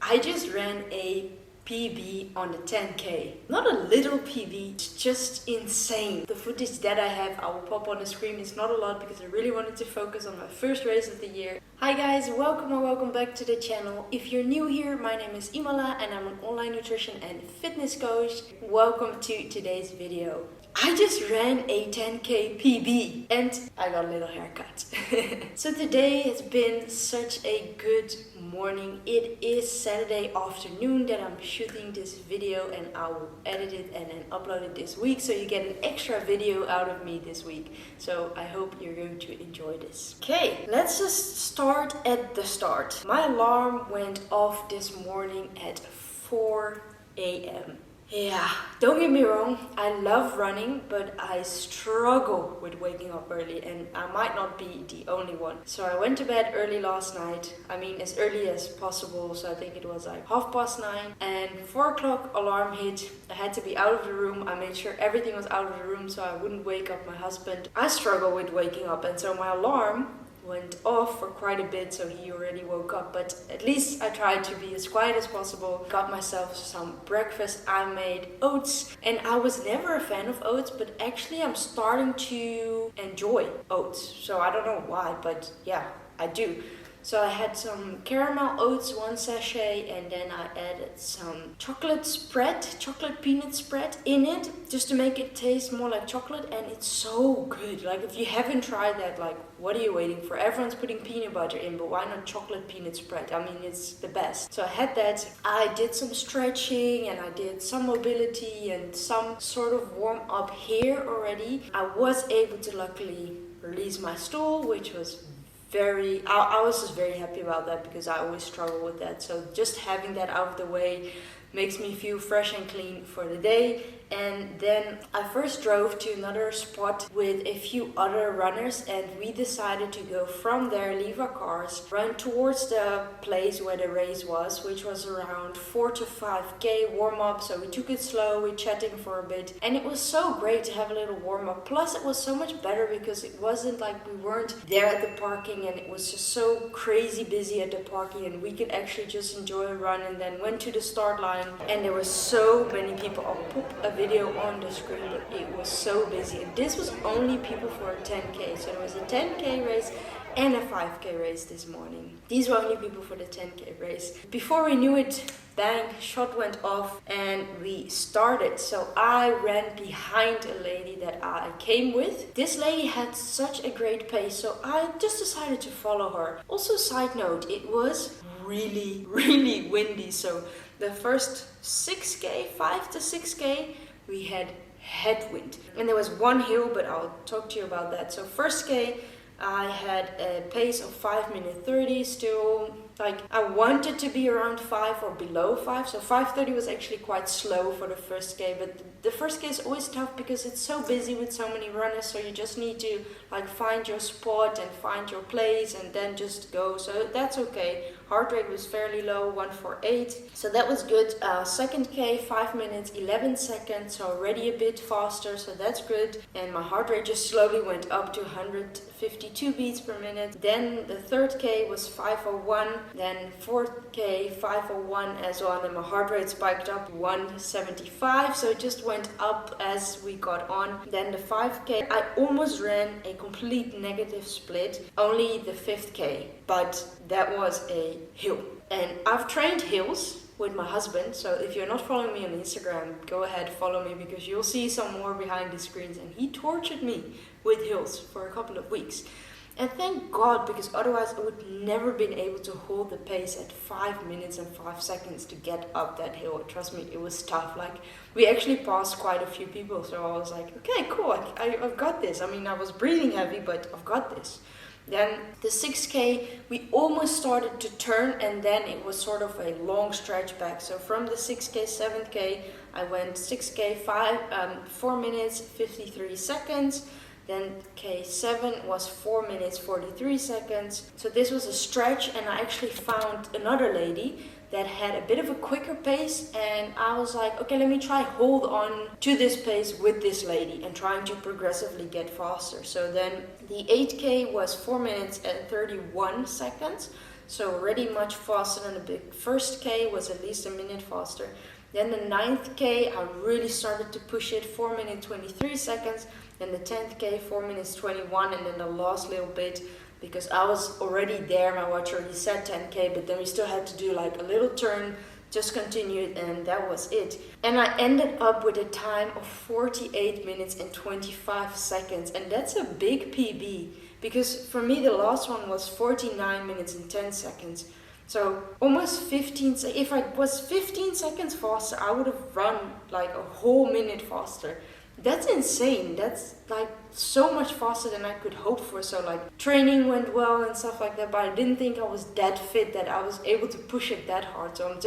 I just ran a PB on the 10K. Not a little PB, it's just insane. The footage that I have, I will pop on the screen. It's not a lot because I really wanted to focus on my first race of the year. Hi guys, welcome or welcome back to the channel. If you're new here, my name is Imala and I'm an online nutrition and fitness coach. Welcome to today's video. I just ran a 10K PB and I got a little haircut. So today has been such a good morning. It is Saturday afternoon that I'm shooting this video and I will edit it and then upload it this week. So you get an extra video out of me this week. So I hope you're going to enjoy this. Okay, let's just start at the start. My alarm went off this morning at 4 a.m. Yeah, don't get me wrong, I love running, but I struggle with waking up early and I might not be the only one. So I went to bed early last night, I mean as early as possible, so I think it was like 9:30 and 4 o'clock alarm hit. I had to be out of the room. I made sure everything was out of the room so I wouldn't wake up my husband. I struggle with waking up and so my alarm went off for quite a bit, so he already woke up, but at least I tried to be as quiet as possible. Got myself some breakfast. I made oats, and I was never a fan of oats, but actually I'm starting to enjoy oats. So I don't know why, but yeah, I do. So I had some caramel oats, 1 sachet, and then I added some chocolate peanut spread in it, just to make it taste more like chocolate, and it's so good. Like if you haven't tried that, like what are you waiting for? Everyone's putting peanut butter in, but why not chocolate peanut spread? I mean, it's the best. So I had that. I did some stretching and I did some mobility and some sort of warm up here already. I was able to luckily release my stool, which was I was just very happy about that because I always struggle with that. So just having that out of the way makes me feel fresh and clean for the day. And then I first drove to another spot with a few other runners and we decided to go from there, leave our cars, run towards the place where the race was, which was around 4 to 5K warm up. So we took it slow, we chatting for a bit, and it was so great to have a little warm up. Plus it was so much better because it wasn't like we weren't there at the parking and it was just so crazy busy at the parking, and we could actually just enjoy a run. And then went to the start line and there were so many people. I'll pop a video on the screen, but it was so busy, and this was only people for a 10K. So there was a 10K race and a 5K race this morning. These were only people for the 10K race. Before we knew it, bang, shot went off and we started. So I ran behind a lady that I came with. This lady had such a great pace, so I just decided to follow her. Also, side note, it was really windy, so the first 6K, 5 to 6K, we had headwind. And there was one hill, but I'll talk to you about that. So first K, I had a pace of 5:30, still like I wanted to be around 5 or below 5. So 5:30 was actually quite slow for the first K, but the first K is always tough because it's so busy with so many runners. So you just need to like find your spot and find your place and then just go. So that's okay. Heart rate was fairly low, 148. So that was good. Second K, 5 minutes, 11 seconds. So already a bit faster. So that's good. And my heart rate just slowly went up to 152 beats per minute. Then the third K was 5:01. Then 4th K, 5:01 as well. And my heart rate spiked up to 175. So it just went up as we got on. Then the 5K, I almost ran a complete negative split. Only the 5th K. But that was a hill. And I've trained hills with my husband, so if you're not following me on Instagram, go ahead, follow me, because you'll see some more behind the screens. And he tortured me with hills for a couple of weeks. And thank God, because otherwise I would never been able to hold the pace at 5 minutes and 5 seconds to get up that hill. Trust me, it was tough. Like, we actually passed quite a few people, so I was like, okay, cool, I've got this. I mean, I was breathing heavy, but I've got this. Then the 6K, we almost started to turn, and then it was sort of a long stretch back. So from the 6K, 7K, I went 6K, 4 minutes, 53 seconds. Then K7 was 4 minutes, 43 seconds. So this was a stretch, and I actually found another lady that had a bit of a quicker pace, and I was like, okay, let me try hold on to this pace with this lady and trying to progressively get faster. So then the 8K was 4 minutes and 31 seconds. So already much faster than the big first K, was at least a minute faster. Then the 9th K, I really started to push it, 4 minutes 23 seconds. Then the 10th K, 4 minutes 21, and then the last little bit, because I was already there, my watch already said 10K, but then we still had to do like a little turn, just continued, and that was it. And I ended up with a time of 48 minutes and 25 seconds, and that's a big PB, because for me the last one was 49 minutes and 10 seconds. So almost 15, if I was 15 seconds faster, I would have run like a whole minute faster. That's insane. That's like so much faster than I could hope for. So like training went well and stuff like that, but I didn't think I was that fit that I was able to push it that hard. So I'm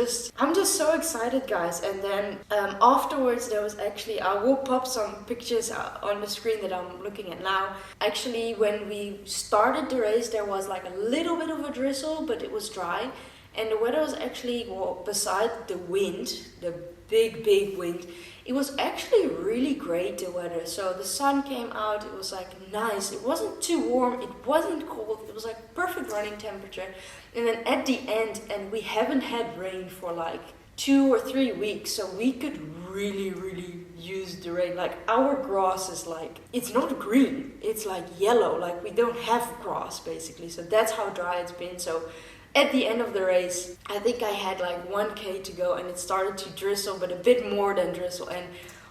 just so excited, guys. And then afterwards there was actually, I will pop some pictures on the screen that I'm looking at now. Actually, when we started the race, there was like a little bit of a drizzle, but it was dry. And the weather was actually, well, besides the wind, the big wind, it was actually really great, the weather. So the sun came out, it was like nice. It wasn't too warm, it wasn't cold, it was like perfect running temperature. And then at the end, and we haven't had rain for like 2 or 3 weeks, so we could really use the rain. Like our grass is like, it's not green, it's like yellow, like we don't have grass basically. So that's how dry it's been. So at the end of the race, I think I had like 1K to go and it started to drizzle, but a bit more than drizzle. And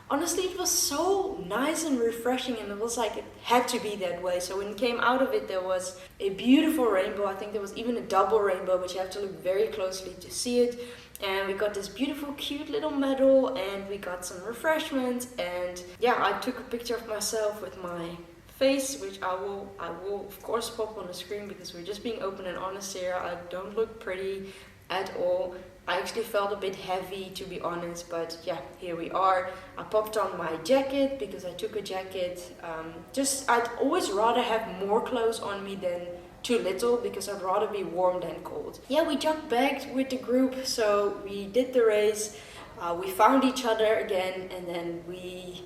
honestly, it was so nice and refreshing, and it was like it had to be that way. So when it came out of it, there was a beautiful rainbow. I think there was even a double rainbow, but you have to look very closely to see it. And we got this beautiful, cute little medal, and we got some refreshments. And yeah, I took a picture of myself with my face, which I will of course pop on the screen, because we're just being open and honest here. I don't look pretty at all. I actually felt a bit heavy, to be honest, but yeah, here we are. I popped on my jacket because I took a jacket. I'd always rather have more clothes on me than too little, because I'd rather be warm than cold. Yeah, we jogged back with the group, so we did the race. We found each other again, and then we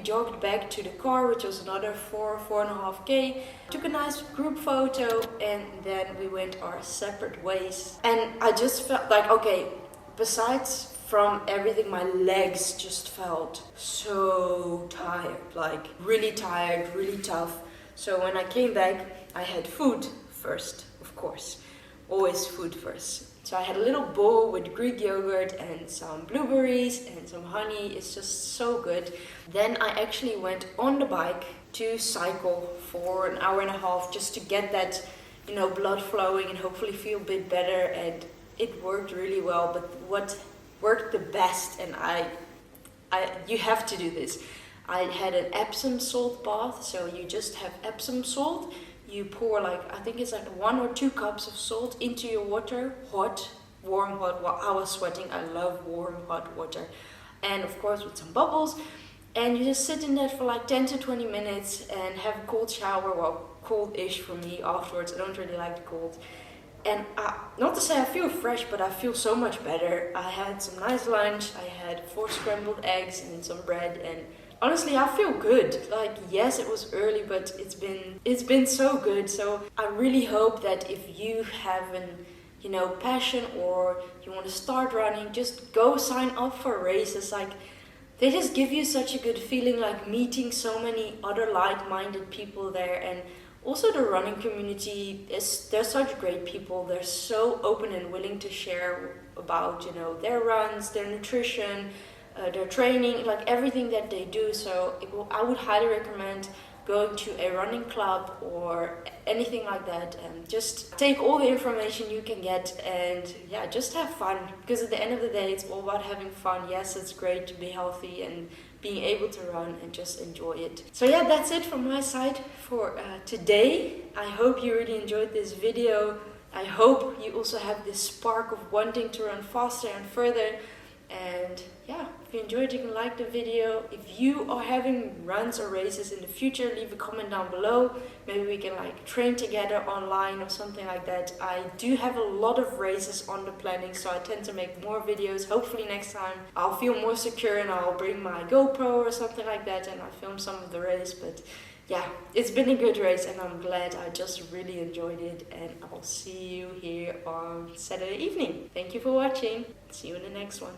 jogged back to the car, which was another 4.5K. Took a nice group photo, and then we went our separate ways. And I just felt like, okay, besides from everything, my legs just felt so tired, like really tired, really tough. So when I came back, I had food first, of course. Always food first. So I had a little bowl with Greek yogurt and some blueberries and some honey. It's just so good. Then I actually went on the bike to cycle for an hour and a half, just to get that, blood flowing and hopefully feel a bit better. And it worked really well. But what worked the best, and you have to do this, I had an Epsom salt bath. So you just have Epsom salt. You pour I think it's like 1 or 2 cups of salt into your water, warm hot. Well, I was sweating. I love warm hot water, and of course with some bubbles. And you just sit in that for like 10 to 20 minutes and have a cold shower. Well, cold-ish for me afterwards. I don't really like the cold. And not to say I feel fresh, but I feel so much better. I had some nice lunch. I had 4 scrambled eggs and some bread, and honestly, I feel good. Like, yes, it was early, but it's been so good. So I really hope that if you have an, passion, or you want to start running, just go sign up for races. Like, they just give you such a good feeling, like meeting so many other like-minded people there. And also the running community, they're such great people. They're so open and willing to share about, their runs, their nutrition, their training, like everything that they do. So I would highly recommend going to a running club or anything like that, and just take all the information you can get, and just have fun, because at the end of the day, it's all about having fun. Yes, it's great to be healthy and being able to run and just enjoy it. So that's it from my side for today. I hope you really enjoyed this video. I hope you also have this spark of wanting to run faster and further. And if you enjoyed, you can like the video. If you are having runs or races in the future, leave a comment down below. Maybe we can train together online or something like that. I do have a lot of races on the planning, so I tend to make more videos. Hopefully next time I'll feel more secure and I'll bring my GoPro or something like that and I'll film some of the race. But yeah, it's been a good race and I'm glad. I just really enjoyed it, and I'll see you here on Saturday evening. Thank you for watching. See you in the next one.